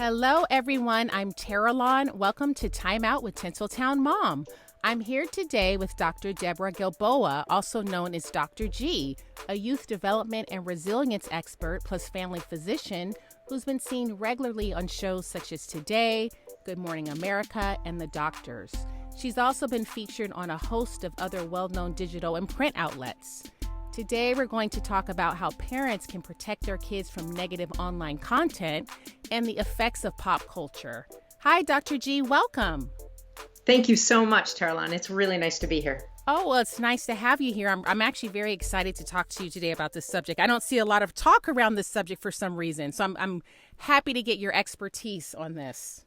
Hello, everyone. I'm Tara. Welcome to Time Out with Tinseltown Mom. I'm here today with Dr. Deborah Gilboa, also known as Dr. G, a youth development and resilience expert plus family physician who's been seen regularly on shows such as Today, Good Morning America, and The Doctors. She's also been featured on a host of other well-known digital and print outlets. Today, we're going to talk about how parents can protect their kids from negative online content and the effects of pop culture. Hi, Dr. G. Welcome. Thank you so much, Caroline. It's really nice to be here. Oh, well, it's nice to have you here. I'm actually very excited to talk to you today about this subject. I don't see a lot of talk around this subject for some reason, so I'm happy to get your expertise on this.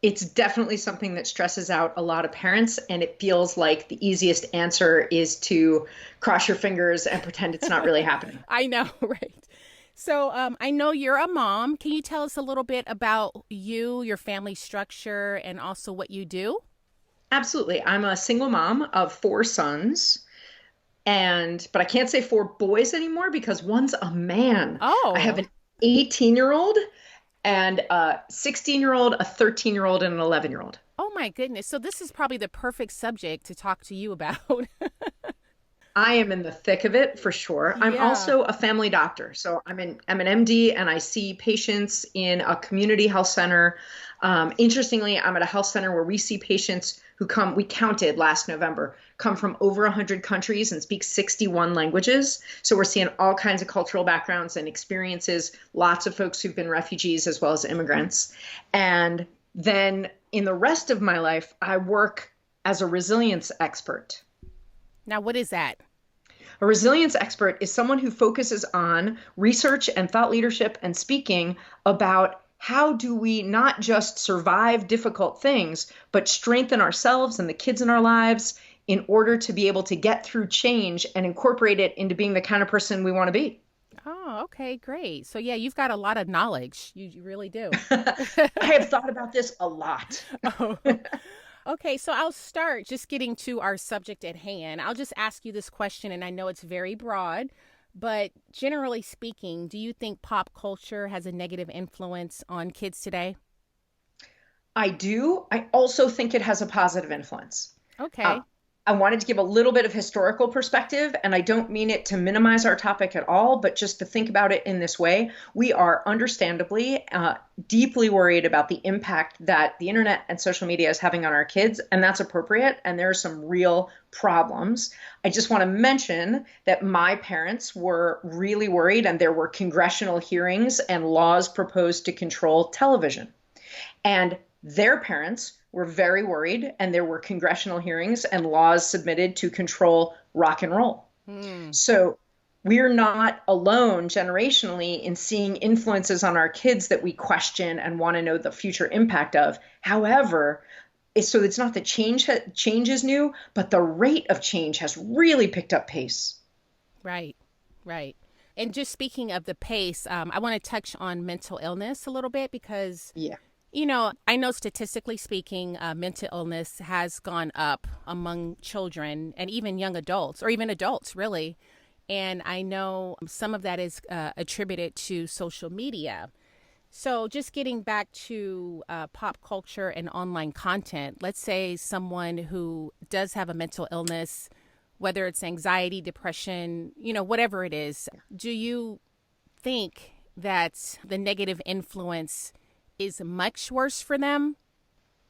It's definitely something that stresses out a lot of parents, and it feels like the easiest answer is to cross your fingers and pretend it's not really happening. I know, right? So I know you're a mom. Can you tell us a little bit about you, your family structure, and also what you do? Absolutely. I'm a single mom of 4 sons, but I can't say 4 boys anymore because one's a man. Oh. I have an 18-year-old and a 16-year-old, a 13-year-old, and an 11-year-old. Oh, my goodness. So this is probably the perfect subject to talk to you about. I am in the thick of it for sure. I'm also a family doctor. So I'm an MD and I see patients in a community health center. Interestingly, I'm at a health center where we see patients who we counted last November, come from over 100 countries and speak 61 languages. So we're seeing all kinds of cultural backgrounds and experiences, lots of folks who've been refugees as well as immigrants. And then in the rest of my life, I work as a resilience expert. Now, what is that? A resilience expert is someone who focuses on research and thought leadership and speaking about how do we not just survive difficult things, but strengthen ourselves and the kids in our lives in order to be able to get through change and incorporate it into being the kind of person we want to be. Oh, okay, great. So yeah, you've got a lot of knowledge. You really do. I have thought about this a lot. Oh. Okay, so I'll start just getting to our subject at hand. I'll just ask you this question, and I know it's very broad, but generally speaking, do you think pop culture has a negative influence on kids today? I do. I also think it has a positive influence. Okay. I wanted to give a little bit of historical perspective, and I don't mean it to minimize our topic at all, but just to think about it in this way. We are understandably deeply worried about the impact that the internet and social media is having on our kids, and that's appropriate, and there are some real problems. I just want to mention that my parents were really worried, and there were congressional hearings and laws proposed to control television. And their parents were very worried, and there were congressional hearings and laws submitted to control rock and roll. So we're not alone generationally in seeing influences on our kids that we question and want to know the future impact of. However, so it's not that change is new, but the rate of change has really picked up pace. Right. And just speaking of the pace, I want to touch on mental illness a little bit because you know, I know statistically speaking, mental illness has gone up among children and even young adults, or even adults, really. And I know some of that is attributed to social media. So just getting back to pop culture and online content, let's say someone who does have a mental illness, whether it's anxiety, depression, whatever it is, do you think that the negative influence is much worse for them?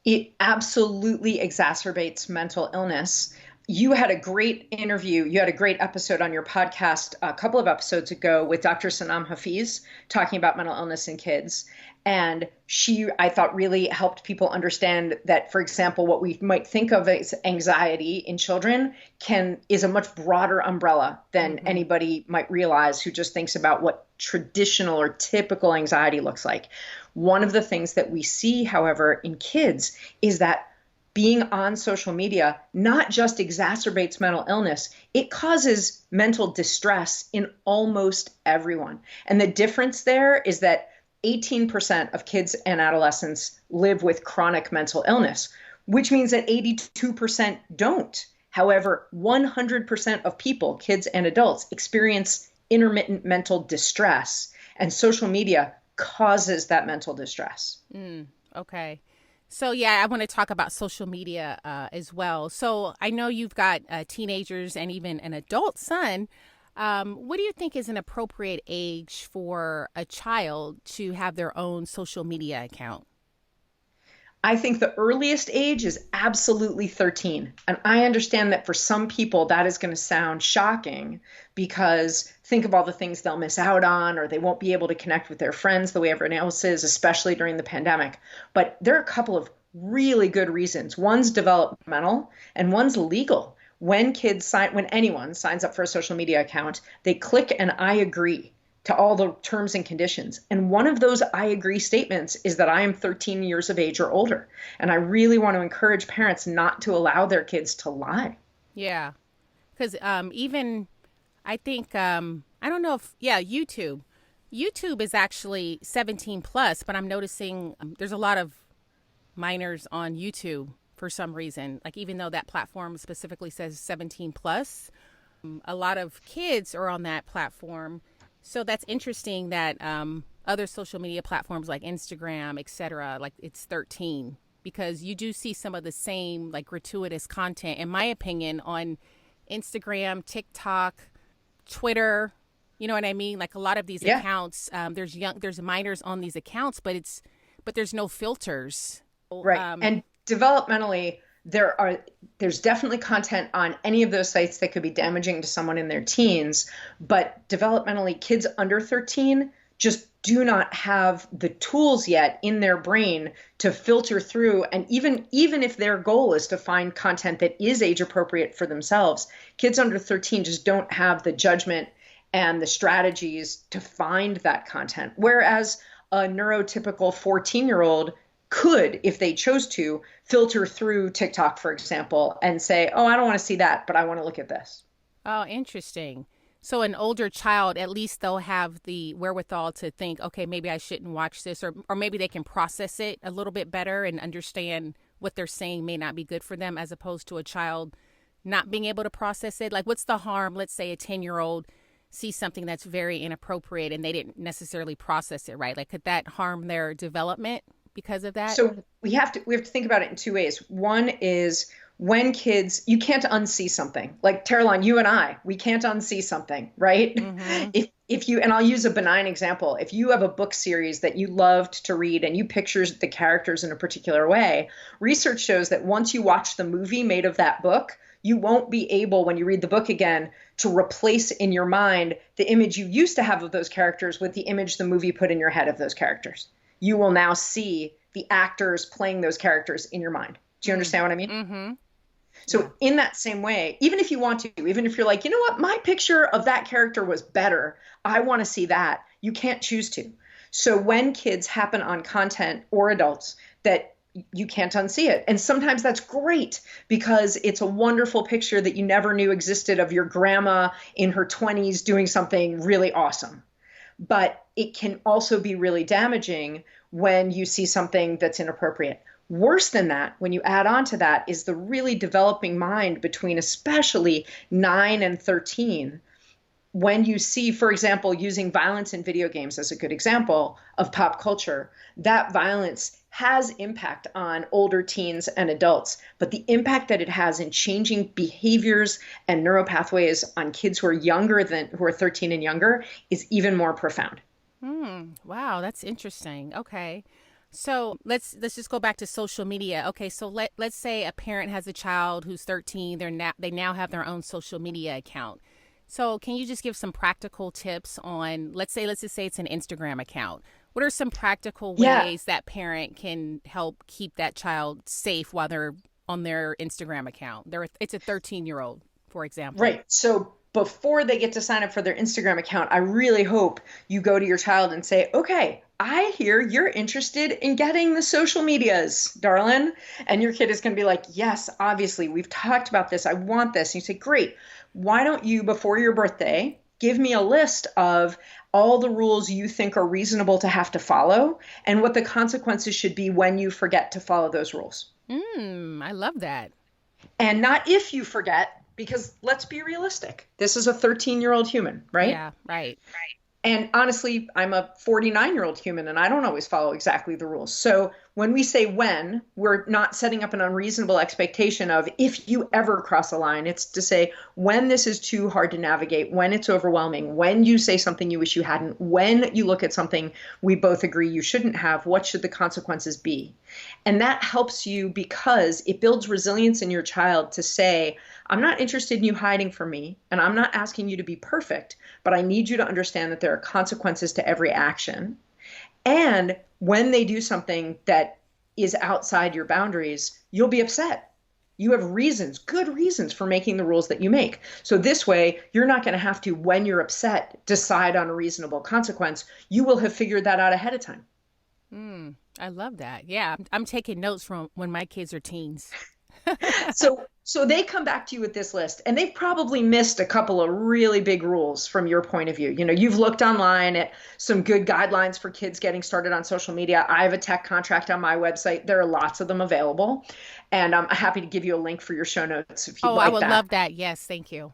It absolutely exacerbates mental illness. You had a great interview. You had a great episode on your podcast a couple of episodes ago with Dr. Sanam Hafiz talking about mental illness in kids. And she, I thought, really helped people understand that, for example, what we might think of as anxiety in children is a much broader umbrella than anybody might realize who just thinks about what traditional or typical anxiety looks like. One of the things that we see, however, in kids is that being on social media not just exacerbates mental illness, it causes mental distress in almost everyone. And the difference there is that 18% of kids and adolescents live with chronic mental illness, which means that 82% don't. However, 100% of people, kids and adults, experience intermittent mental distress. And social media causes that mental distress. Okay. So, yeah, I want to talk about social media as well. So, I know you've got teenagers and even an adult son. What do you think is an appropriate age for a child to have their own social media account? I think the earliest age is absolutely 13. And I understand that for some people that is going to sound shocking because think of all the things they'll miss out on, or they won't be able to connect with their friends the way everyone else is, especially during the pandemic. But there are a couple of really good reasons. One's developmental and one's legal. When anyone signs up for a social media account, they click an I agree to all the terms and conditions. And one of those I agree statements is that I am 13 years of age or older. And I really want to encourage parents not to allow their kids to lie. Yeah. Because even I think, I don't know if, yeah, YouTube. YouTube is actually 17 plus, but I'm noticing there's a lot of minors on YouTube for some reason. Like, even though that platform specifically says 17 plus, a lot of kids are on that platform. So that's interesting that other social media platforms like Instagram, et cetera, like it's 13, because you do see some of the same like gratuitous content, in my opinion, on Instagram, TikTok, Twitter. You know what I mean? Like a lot of these accounts, there's minors on these accounts, but there's no filters. Right. And developmentally, there's definitely content on any of those sites that could be damaging to someone in their teens, but developmentally kids under 13 just do not have the tools yet in their brain to filter through. And even if their goal is to find content that is age appropriate for themselves, kids under 13 just don't have the judgment and the strategies to find that content. Whereas a neurotypical 14-year-old could, if they chose to, filter through TikTok, for example, and say, oh, I don't want to see that, but I want to look at this. Oh, interesting. So an older child, at least they'll have the wherewithal to think, okay, maybe I shouldn't watch this, or maybe they can process it a little bit better and understand what they're saying may not be good for them, as opposed to a child not being able to process it. Like, what's the harm? Let's say a 10-year-old sees something that's very inappropriate and they didn't necessarily process it right. Like, could that harm their development because of that? So we have to think about it in two ways. One is when kids, you can't unsee something. Like Caroline, you and we can't unsee something, right? Mm-hmm. If you, and I'll use a benign example, if you have a book series that you loved to read and you picture the characters in a particular way, research shows that once you watch the movie made of that book, you won't be able, when you read the book again, to replace in your mind the image you used to have of those characters with the image the movie put in your head of those characters. You will now see the actors playing those characters in your mind. Do you understand what I mean? Mm-hmm. So in that same way, even if you want to, even if you're like, you know what, my picture of that character was better, I want to see that, you can't choose to. So when kids happen on content, or adults, that you can't unsee it. And sometimes that's great because it's a wonderful picture that you never knew existed of your grandma in her 20s doing something really awesome. But it can also be really damaging when you see something that's inappropriate. Worse than that, when you add on to that, is the really developing mind between especially 9 and 13. When you see, for example, using violence in video games as a good example of pop culture, that violence has impact on older teens and adults, but the impact that it has in changing behaviors and neuropathways on kids who are 13 and younger is even more profound. Wow, that's interesting. Okay. So let's just go back to social media. Okay, so let's say a parent has a child who's 13, they now have their own social media account. So can you just give some practical tips on, let's just say it's an Instagram account. What are some practical ways that parent can help keep that child safe while they're on their Instagram account? It's a 13-year-old, for example. Right. So before they get to sign up for their Instagram account, I really hope you go to your child and say, okay, I hear you're interested in getting the social medias, darling. And your kid is going to be like, yes, obviously, we've talked about this. I want this. And you say, great. Why don't you, before your birthday, give me a list of all the rules you think are reasonable to have to follow and what the consequences should be when you forget to follow those rules. I love that. And not if you forget, because let's be realistic. This is a 13-year-old human, right? Yeah, right. And honestly, I'm a 49-year-old human and I don't always follow exactly the rules. So when we say when, we're not setting up an unreasonable expectation of if you ever cross a line. It's to say when this is too hard to navigate, when it's overwhelming, when you say something you wish you hadn't, when you look at something we both agree you shouldn't have, what should the consequences be? And that helps you because it builds resilience in your child to say, I'm not interested in you hiding from me, and I'm not asking you to be perfect, but I need you to understand that there are consequences to every action. And when they do something that is outside your boundaries, you'll be upset. You have reasons, good reasons for making the rules that you make. So this way, you're not going to have to, when you're upset, decide on a reasonable consequence. You will have figured that out ahead of time. I love that. Yeah, I'm taking notes from when my kids are teens. So they come back to you with this list and they've probably missed a couple of really big rules from your point of view. You know, you've looked online at some good guidelines for kids getting started on social media. I have a tech contract on my website. There are lots of them available. And I'm happy to give you a link for your show notes if you'd like that. I would love that. Yes, thank you.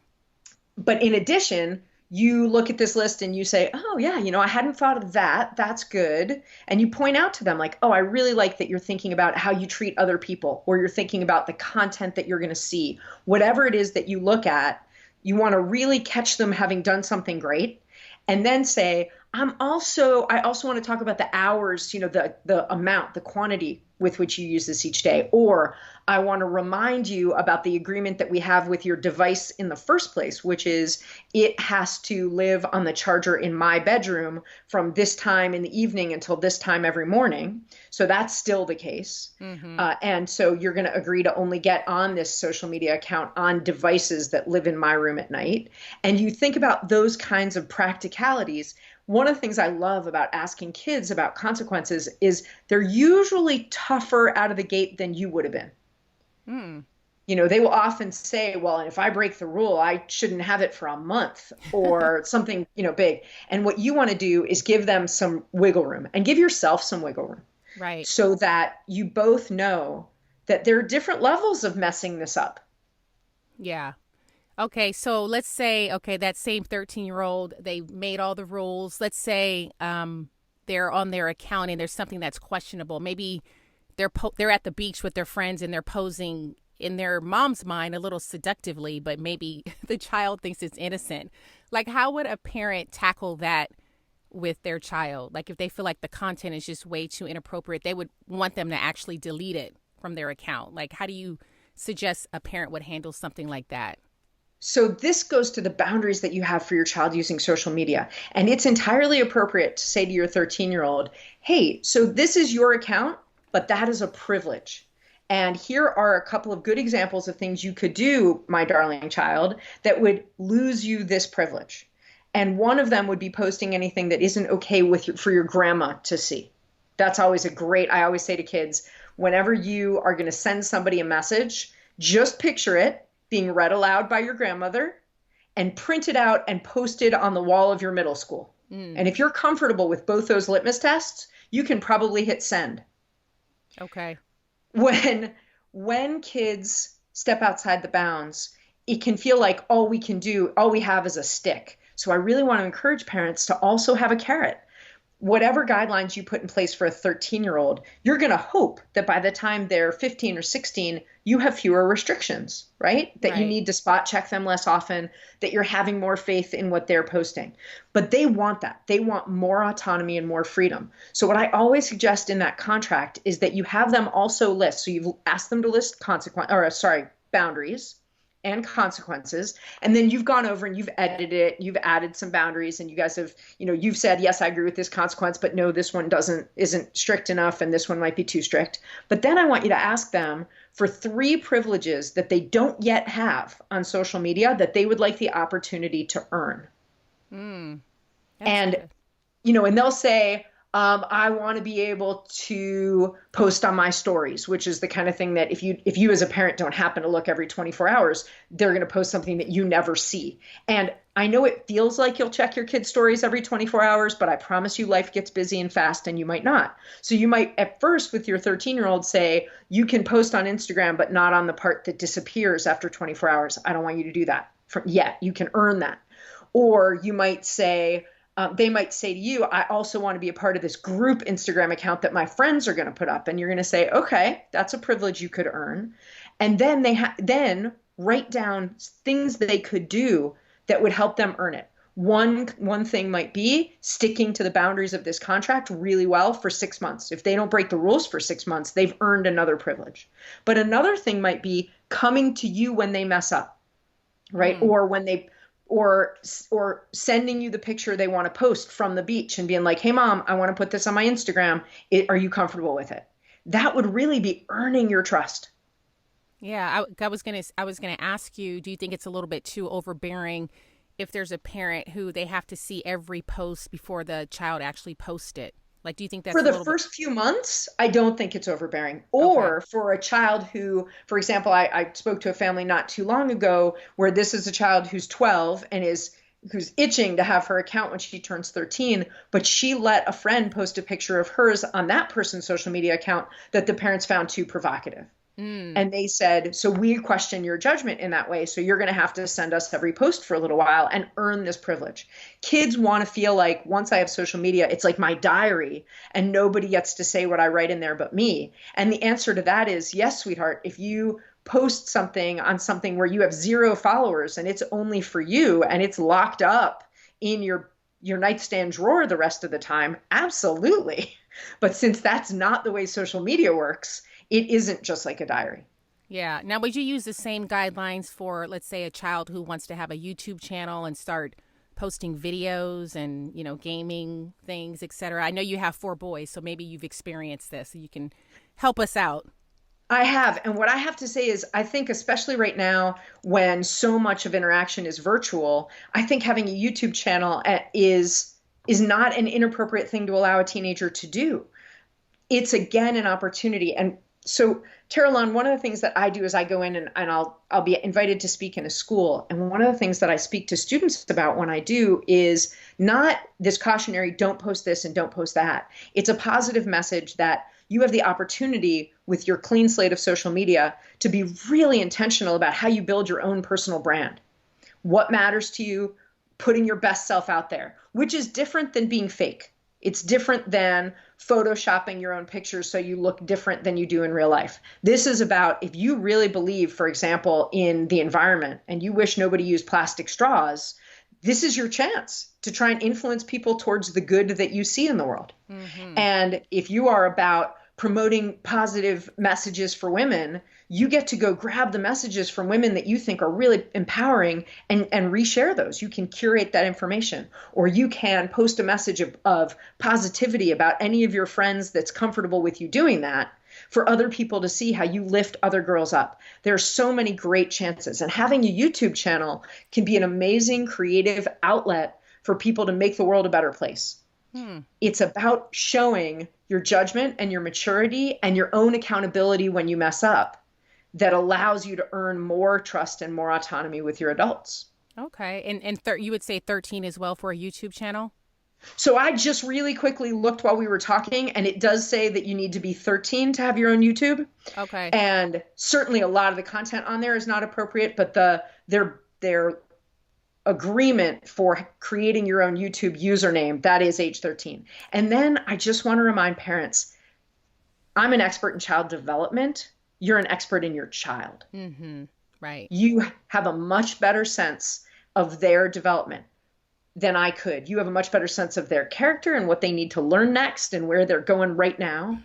But in addition, you look at this list and you say, oh, yeah, you know, I hadn't thought of that. That's good. And you point out to them like, oh, I really like that you're thinking about how you treat other people, or you're thinking about the content that you're going to see. Whatever it is that you look at, you want to really catch them having done something great. And then say, I also want to talk about the hours, you know, the amount, the quantity with which you use this each day. Or I want to remind you about the agreement that we have with your device in the first place, which is it has to live on the charger in my bedroom from this time in the evening until this time every morning. So that's still the case. Mm-hmm. And so you're going to agree to only get on this social media account on devices that live in my room at night. And you think about those kinds of practicalities. One of the things I love about asking kids about consequences is they're usually tougher out of the gate than you would have been. You know, they will often say, well, if I break the rule, I shouldn't have it for a month or something, you know, big. And what you want to do is give them some wiggle room and give yourself some wiggle room. Right. So that you both know that there are different levels of messing this up. Yeah. Okay, so let's say, that same 13-year-old, they made all the rules. Let's say they're on their account and there's something that's questionable. Maybe they're at the beach with their friends and they're posing in their mom's mind a little seductively, but maybe the child thinks it's innocent. Like, how would a parent tackle that with their child? Like, if they feel like the content is just way too inappropriate, they would want them to actually delete it from their account. Like, how do you suggest a parent would handle something like that? So this goes to the boundaries that you have for your child using social media. And it's entirely appropriate to say to your 13-year-old, hey, so this is your account, but that is a privilege. And here are a couple of good examples of things you could do, my darling child, that would lose you this privilege. And one of them would be posting anything that isn't okay for your grandma to see. That's always I always say to kids, whenever you are going to send somebody a message, just picture it being read aloud by your grandmother and print it out and post it on the wall of your middle school. And if you're comfortable with both those litmus tests, you can probably hit send. Okay. When kids step outside the bounds, it can feel like all we have is a stick. So I really want to encourage parents to also have a carrot. Whatever guidelines you put in place for a 13-year-old, you're going to hope that by the time they're 15 or 16, you have fewer restrictions, right? That you need to spot check them less often, that you're having more faith in what they're posting. But they want that. They want more autonomy and more freedom. So what I always suggest in that contract is that you have them also list. So you've asked them to list boundaries and consequences. And then you've gone over and you've edited it, you've added some boundaries, and you guys have, you've said, yes, I agree with this consequence, but no, this one isn't strict enough, and this one might be too strict. But then I want you to ask them for 3 privileges that they don't yet have on social media that they would like the opportunity to earn. And, good. And they'll say, I want to be able to post on my stories, which is the kind of thing that if you as a parent don't happen to look every 24 hours, they're going to post something that you never see. And I know it feels like you'll check your kids' stories every 24 hours, but I promise you life gets busy and fast and you might not. So you might at first with your 13-year-old say, you can post on Instagram, but not on the part that disappears after 24 hours. I don't want you to do that yet. You can earn that. Or you might say, They might say to you, I also want to be a part of this group Instagram account that my friends are going to put up. And you're going to say, okay, that's a privilege you could earn. And then then write down things they could do that would help them earn it. One thing might be sticking to the boundaries of this contract really well for 6 months. If they don't break the rules for 6 months, they've earned another privilege. But another thing might be coming to you when they mess up, right? Or when they or sending you the picture they want to post from the beach and being like, hey, mom, I want to put this on my Instagram. Are you comfortable with it? That would really be earning your trust. Yeah, I was gonna ask you, do you think it's a little bit too overbearing if there's a parent who they have to see every post before the child actually posts it? Like, do you think that's For a the little first few months, I don't think it's overbearing. Or okay? for a child who, for example, I spoke to a family not too long ago where this is a child who's 12 and who's itching to have her account when she turns 13, but she let a friend post a picture of hers on that person's social media account that the parents found too provocative. And they said, so we question your judgment in that way. So you're going to have to send us every post for a little while and earn this privilege. Kids want to feel like once I have social media, it's like my diary and nobody gets to say what I write in there but me. And the answer to that is yes, sweetheart. If you post something on something where you have 0 followers and it's only for you and it's locked up in your nightstand drawer the rest of the time, absolutely. But since that's not the way social media works, it isn't just like a diary. Yeah. Now, would you use the same guidelines for, let's say, a child who wants to have a YouTube channel and start posting videos and, gaming things, etc.? I know you have 4 boys, so maybe you've experienced this. So you can help us out. I have. And what I have to say is, I think, especially right now when so much of interaction is virtual, I think having a YouTube channel is not an inappropriate thing to allow a teenager to do. It's, again, an opportunity. And so, Terralon, one of the things that I do is I go in and I'll be invited to speak in a school. And one of the things that I speak to students about when I do is not this cautionary, don't post this and don't post that. It's a positive message that you have the opportunity with your clean slate of social media to be really intentional about how you build your own personal brand. What matters to you, putting your best self out there, which is different than being fake. It's different than photoshopping your own pictures so you look different than you do in real life. This is about if you really believe, for example, in the environment and you wish nobody used plastic straws, this is your chance to try and influence people towards the good that you see in the world. Mm-hmm. And if you are about promoting positive messages for women, you get to go grab the messages from women that you think are really empowering and reshare those. You can curate that information, or you can post a message of positivity about any of your friends that's comfortable with you doing that for other people to see how you lift other girls up. There are so many great chances, and having a YouTube channel can be an amazing creative outlet for people to make the world a better place. It's about showing your judgment and your maturity and your own accountability when you mess up that allows you to earn more trust and more autonomy with your adults. Okay. And you would say 13 as well for a YouTube channel? So I just really quickly looked while we were talking, and it does say that you need to be 13 to have your own YouTube. Okay. And certainly a lot of the content on there is not appropriate, but their agreement for creating your own YouTube username, that is age 13. And then I just want to remind parents, I'm an expert in child development. You're an expert in your child. Mm-hmm. Right. You have a much better sense of their development than I could. You have a much better sense of their character and what they need to learn next and where they're going right now.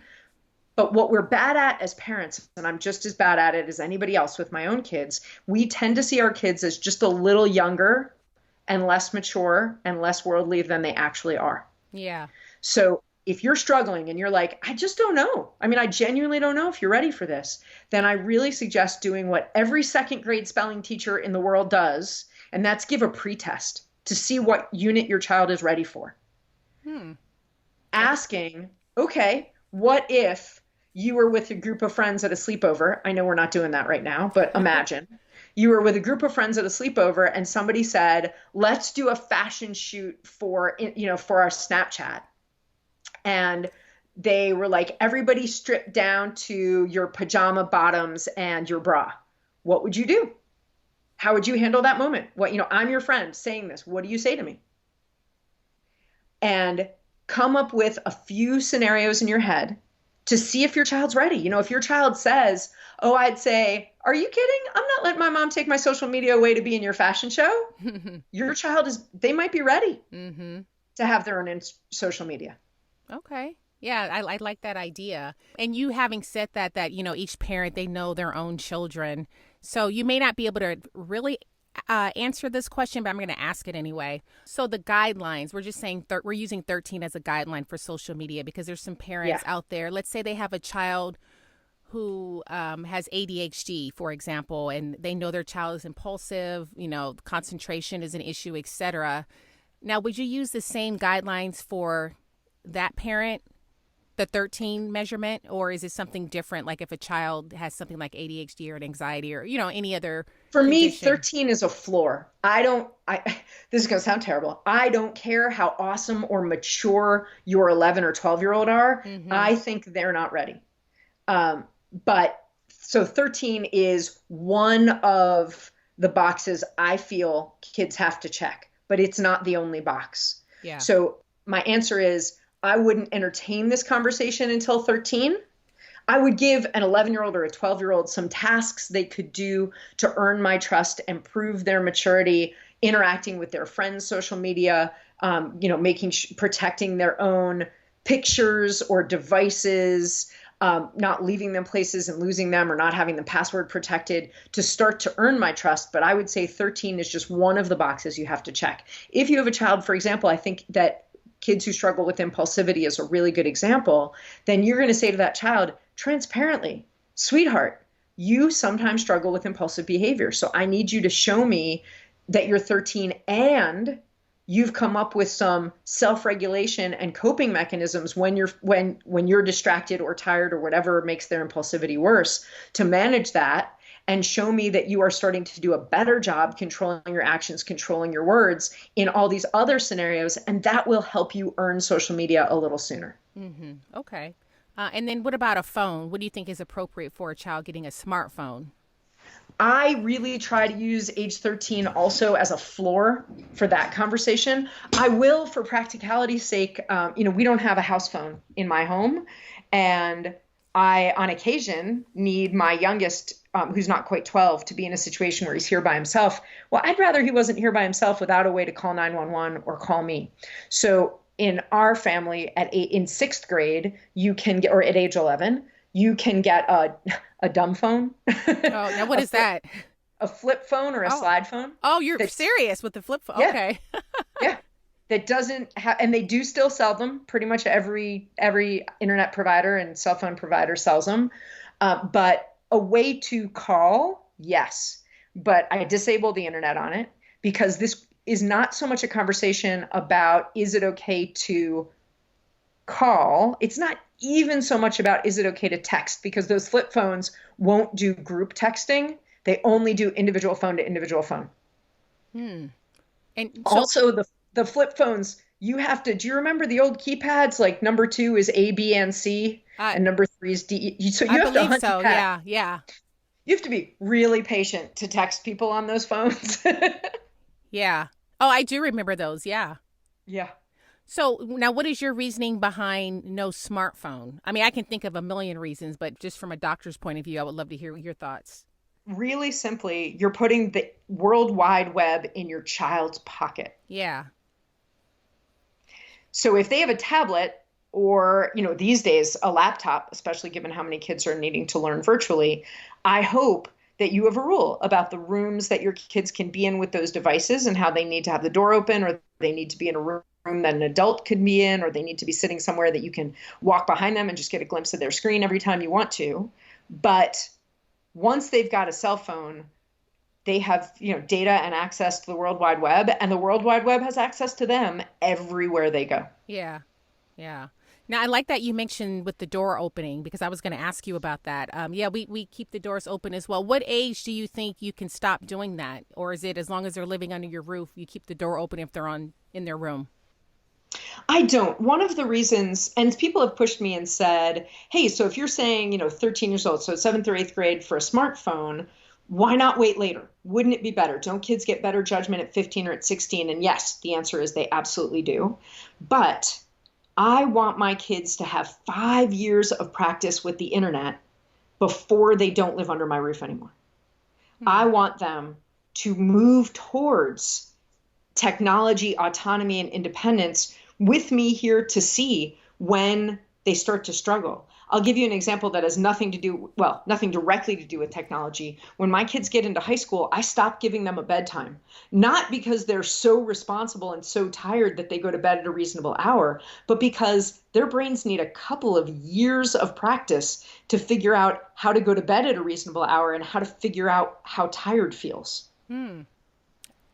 But what we're bad at as parents, and I'm just as bad at it as anybody else with my own kids, we tend to see our kids as just a little younger and less mature and less worldly than they actually are. Yeah. So if you're struggling and you're like, I just don't know. I mean, I genuinely don't know if you're ready for this. Then I really suggest doing what every second grade spelling teacher in the world does, and that's give a pretest to see what unit your child is ready for. Asking, okay, what if you were with a group of friends at a sleepover? I know we're not doing that right now, but imagine. You were with a group of friends at a sleepover and somebody said, let's do a fashion shoot for our Snapchat. And they were like, everybody stripped down to your pajama bottoms and your bra. What would you do? How would you handle that moment? I'm your friend saying this. What do you say to me? and come up with a few scenarios in your head to see if your child's ready. If your child says, oh, I'd say, are you kidding? I'm not letting my mom take my social media away to be in your fashion show. Your child they might be ready to have their own social media. Okay. Yeah, I like that idea. And you having said that, each parent, they know their own children. So you may not be able to really answer this question, but I'm going to ask it anyway. So the guidelines, we're just saying we're using 13 as a guideline for social media because there's some parents out there. Let's say they have a child who has ADHD, for example, and they know their child is impulsive, concentration is an issue, etc. Now, would you use the same guidelines for that parent, the 13 measurement, or is it something different? Like if a child has something like ADHD or an anxiety or, any other For condition? me, 13 is a floor. This is going to sound terrible. I don't care how awesome or mature your 11 or 12-year-old are. I think they're not ready. So 13 is one of the boxes I feel kids have to check, but it's not the only box. Yeah. So my answer is I wouldn't entertain this conversation until 13. I would give an 11-year-old or a 12-year-old some tasks they could do to earn my trust and prove their maturity, interacting with their friends' social media, protecting their own pictures or devices, not leaving them places and losing them or not having them password protected to start to earn my trust. But I would say 13 is just one of the boxes you have to check. If you have a child, for example, I think that kids who struggle with impulsivity is a really good example, then you're going to say to that child transparently, sweetheart, you sometimes struggle with impulsive behavior. So I need you to show me that you're 13 and you've come up with some self-regulation and coping mechanisms when you're distracted or tired or whatever makes their impulsivity worse to manage that, and show me that you are starting to do a better job controlling your actions, controlling your words in all these other scenarios, and that will help you earn social media a little sooner. Okay. And then what about a phone? What do you think is appropriate for a child getting a smartphone? I really try to use age 13 also as a floor for that conversation. I will, for practicality's sake, we don't have a house phone in my home, and I, on occasion, need my youngest, who's not quite 12, to be in a situation where he's here by himself. Well, I'd rather he wasn't here by himself without a way to call 911 or call me. So in our family, in sixth grade, you can get, or at age 11, you can get a dumb phone. Oh, now what is that? A flip phone or a slide phone. Oh, you're serious with the flip phone? Yeah. Okay. Yeah. That doesn't have, and they do still sell them. Pretty much every internet provider and cell phone provider sells them. But a way to call, yes. But I disable the internet on it because this is not so much a conversation about, is it okay to call? It's not even so much about, is it okay to text? Because those flip phones won't do group texting. They only do individual phone to individual phone. And so, also the flip phones, you have to, do you remember the old keypads? Like number 2 is A, B, and C, and number 3 is D. So you have to hunt so. Yeah. You have to be really patient to text people on those phones. Yeah. Oh, I do remember those. Yeah. Yeah. So now what is your reasoning behind no smartphone? I mean, I can think of a million reasons, but just from a doctor's point of view, I would love to hear your thoughts. Really simply, you're putting the World Wide Web in your child's pocket. Yeah. So if they have a tablet or, these days a laptop, especially given how many kids are needing to learn virtually, I hope that you have a rule about the rooms that your kids can be in with those devices and how they need to have the door open, or they need to be in a room that an adult could be in, or they need to be sitting somewhere that you can walk behind them and just get a glimpse of their screen every time you want to. But once they've got a cell phone, they have, data and access to the World Wide Web, and the World Wide Web has access to them everywhere they go. Yeah. Now, I like that you mentioned with the door opening, because I was going to ask you about that. We keep the doors open as well. What age do you think you can stop doing that? Or is it as long as they're living under your roof, you keep the door open if they're in their room? I don't. One of the reasons, and people have pushed me and said, hey, so if you're saying, 13 years old, so 7th or 8th grade for a smartphone, Why not wait later? Wouldn't it be better? Don't kids get better judgment at 15 or at 16? And yes, the answer is they absolutely do. But I want my kids to have 5 years of practice with the internet before they don't live under my roof anymore. I want them to move towards technology, autonomy, and independence with me here to see when they start to struggle. I'll give you an example that has nothing directly to do with technology. When my kids get into high school, I stop giving them a bedtime, not because they're so responsible and so tired that they go to bed at a reasonable hour, but because their brains need a couple of years of practice to figure out how to go to bed at a reasonable hour and how to figure out how tired feels.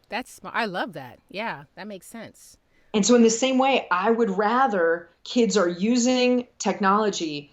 That's smart. I love that. Yeah, that makes sense. And so in the same way, I would rather kids are using technology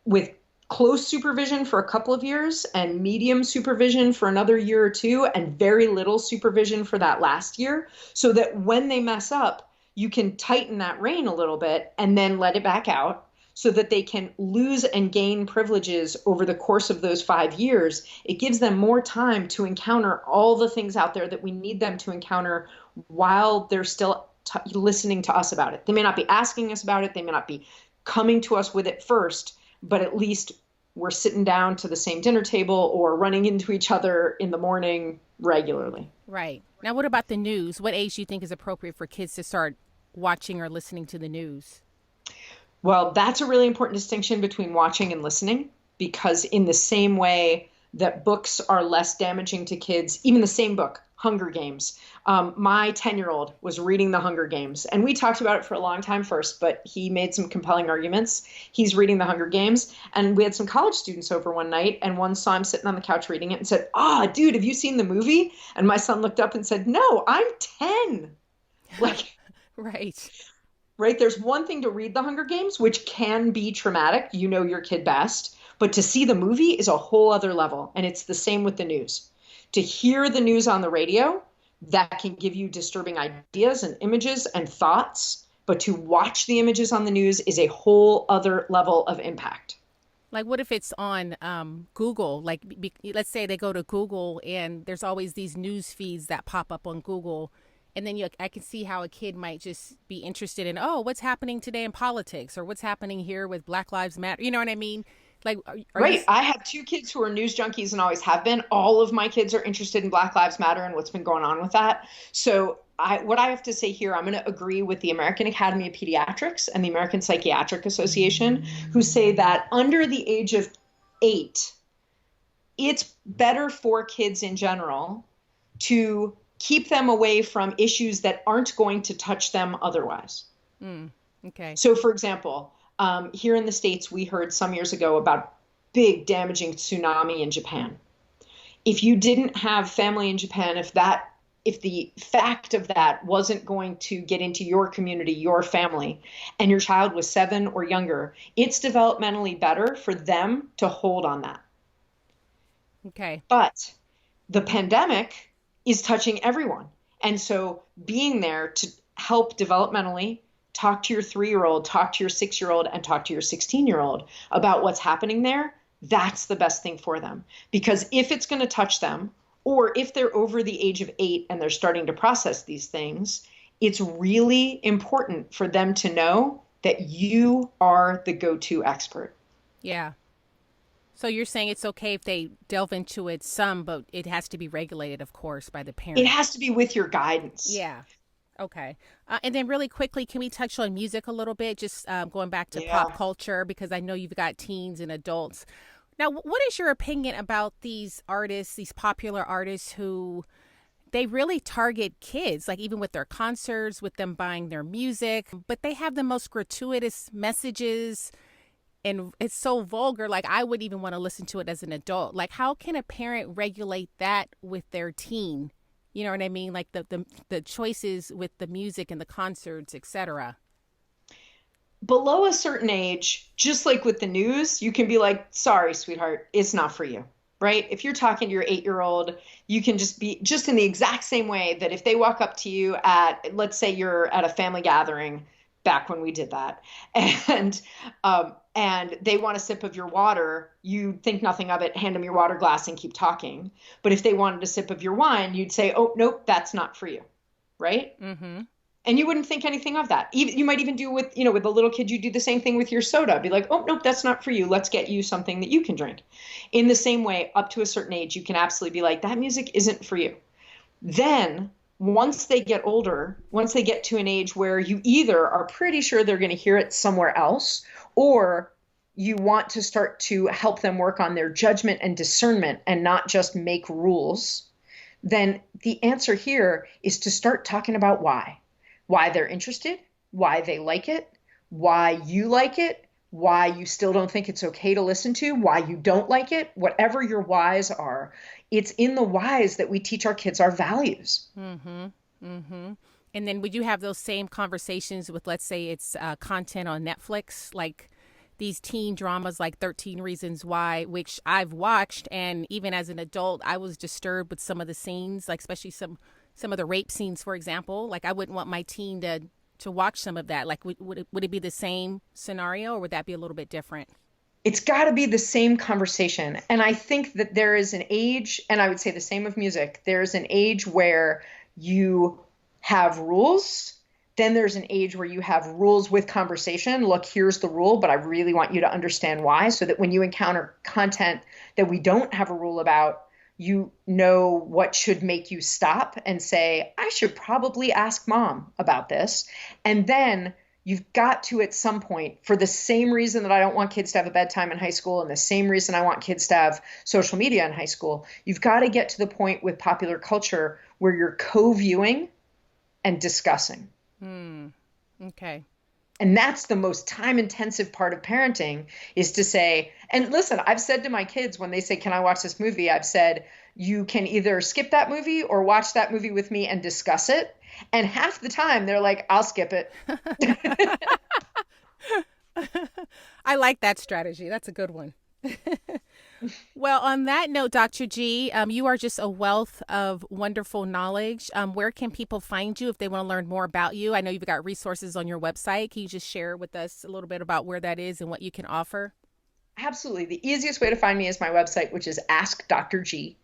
with close supervision for a couple of years and medium supervision for another year or two and very little supervision for that last year, so that when they mess up, you can tighten that rein a little bit and then let it back out so that they can lose and gain privileges over the course of those 5 years. It gives them more time to encounter all the things out there that we need them to encounter while they're still listening to us about it. They may not be asking us about it. They may not be coming to us with it first, but at least we're sitting down to the same dinner table or running into each other in the morning regularly. Right. Now, what about the news? What age do you think is appropriate for kids to start watching or listening to the news? Well, that's a really important distinction between watching and listening, because in the same way that books are less damaging to kids, even the same book, Hunger Games. My 10-year-old was reading the Hunger Games, and we talked about it for a long time first, but he made some compelling arguments. He's reading the Hunger Games, and we had some college students over one night, and one saw him sitting on the couch reading it and said, dude, have you seen the movie? And my son looked up and said, no, I'm 10. Like, Right. right? There's one thing to read the Hunger Games, which can be traumatic. You know your kid best. But to see the movie is a whole other level. And it's the same with the news. To hear the news on the radio, that can give you disturbing ideas and images and thoughts. But to watch the images on the news is a whole other level of impact. Like, what if it's on Google? Like, let's say they go to Google and there's always these news feeds that pop up on Google. And then I can see how a kid might just be interested in, what's happening today in politics, or what's happening here with Black Lives Matter. You know what I mean? Like, right. I have two kids who are news junkies and always have been. All of my kids are interested in Black Lives Matter and what's been going on with that. So what I have to say here, I'm going to agree with the American Academy of Pediatrics and the American Psychiatric Association, who say that under the age of 8, it's better for kids in general to keep them away from issues that aren't going to touch them otherwise. Okay. So, for example, here in the States, we heard some years ago about big damaging tsunami in Japan. If you didn't have family in Japan, if the fact of that wasn't going to get into your community, your family, and your child was 7 or younger, it's developmentally better for them to hold on that. Okay. But the pandemic is touching everyone. And so being there to help developmentally, talk to your 3-year-old, talk to your 6-year-old, and talk to your 16-year-old about what's happening there, that's the best thing for them. Because if it's going to touch them, or if they're over the age of 8 and they're starting to process these things, it's really important for them to know that you are the go-to expert. Yeah. So you're saying it's okay if they delve into it some, but it has to be regulated, of course, by the parent. It has to be with your guidance. Yeah. Okay. And then really quickly, can we touch on music a little bit? Just going back to pop culture, because I know you've got teens and adults. Now, what is your opinion about these artists, these popular artists who they really target kids, like even with their concerts, with them buying their music, but they have the most gratuitous messages and it's so vulgar. Like, I would even want to listen to it as an adult. Like, how can a parent regulate that with their teen? You know what I mean? Like the choices with the music and the concerts, etc. Below a certain age, just like with the news, you can be like, sorry, sweetheart, it's not for you, right? If you're talking to your 8-year-old, you can just be just in the exact same way that if they walk up to you at, let's say you're at a family gathering, back when we did that, and and they want a sip of your water, you think nothing of it, hand them your water glass and keep talking. But if they wanted a sip of your wine, you'd say, oh, nope, that's not for you. Right? Mm-hmm. And you wouldn't think anything of that. Even, you might even do with, with the little kid, you do the same thing with your soda. Be like, oh, nope, that's not for you. Let's get you something that you can drink. In the same way, up to a certain age, you can absolutely be like, that music isn't for you. Then once they get older, once they get to an age where you either are pretty sure they're going to hear it somewhere else, or you want to start to help them work on their judgment and discernment and not just make rules, then the answer here is to start talking about why they're interested, why they like it, why you like it, why you still don't think it's okay to listen to, why you don't like it, whatever your whys are. It's in the whys that we teach our kids our values. Mm-hmm. Mm-hmm. And then would you have those same conversations with, let's say it's content on Netflix, like these teen dramas like 13 Reasons Why, which I've watched, and even as an adult, I was disturbed with some of the scenes, like especially some of the rape scenes, for example. Like I wouldn't want my teen to watch some of that. Like would it be the same scenario, or would that be a little bit different? It's got to be the same conversation. And I think that there is an age, and I would say the same of music, there's an age where you have rules. Then there's an age where you have rules with conversation. Look, here's the rule, but I really want you to understand why, so that when you encounter content that we don't have a rule about, you know what should make you stop and say, I should probably ask mom about this. And then you've got to, at some point, for the same reason that I don't want kids to have a bedtime in high school and the same reason I want kids to have social media in high school, you've got to get to the point with popular culture where you're co-viewing and discussing. Okay. And that's the most time-intensive part of parenting, is to say, and listen, I've said to my kids when they say, can I watch this movie? I've said, you can either skip that movie or watch that movie with me and discuss it. And half the time they're like, I'll skip it. I like that strategy. That's a good one. Well, on that note, Dr. G, you are just a wealth of wonderful knowledge. Where can people find you if they want to learn more about you? I know you've got resources on your website. Can you just share with us a little bit about where that is and what you can offer? Absolutely. The easiest way to find me is my website, which is askdrg.com.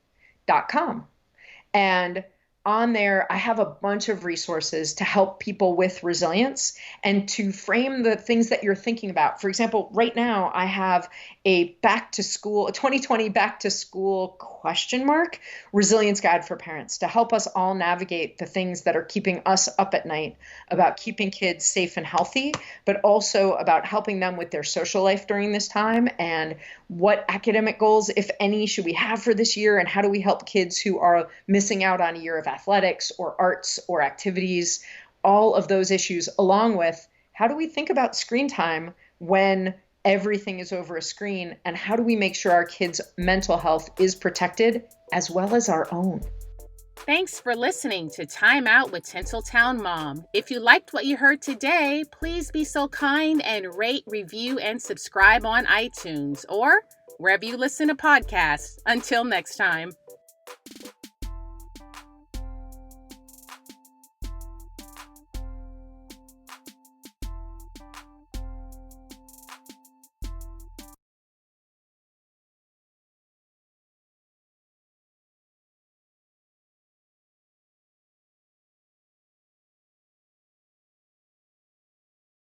And on there, I have a bunch of resources to help people with resilience and to frame the things that you're thinking about. For example, right now I have a 2020 back to school question mark resilience guide for parents to help us all navigate the things that are keeping us up at night about keeping kids safe and healthy, but also about helping them with their social life during this time, and what academic goals, if any, should we have for this year, and how do we help kids who are missing out on a year of athletics or arts or activities, all of those issues, along with how do we think about screen time when everything is over a screen, and how do we make sure our kids' mental health is protected as well as our own. Thanks for listening to Time Out with Tinseltown Mom. If you liked what you heard today, please be so kind and rate, review, and subscribe on iTunes or wherever you listen to podcasts. Until next time.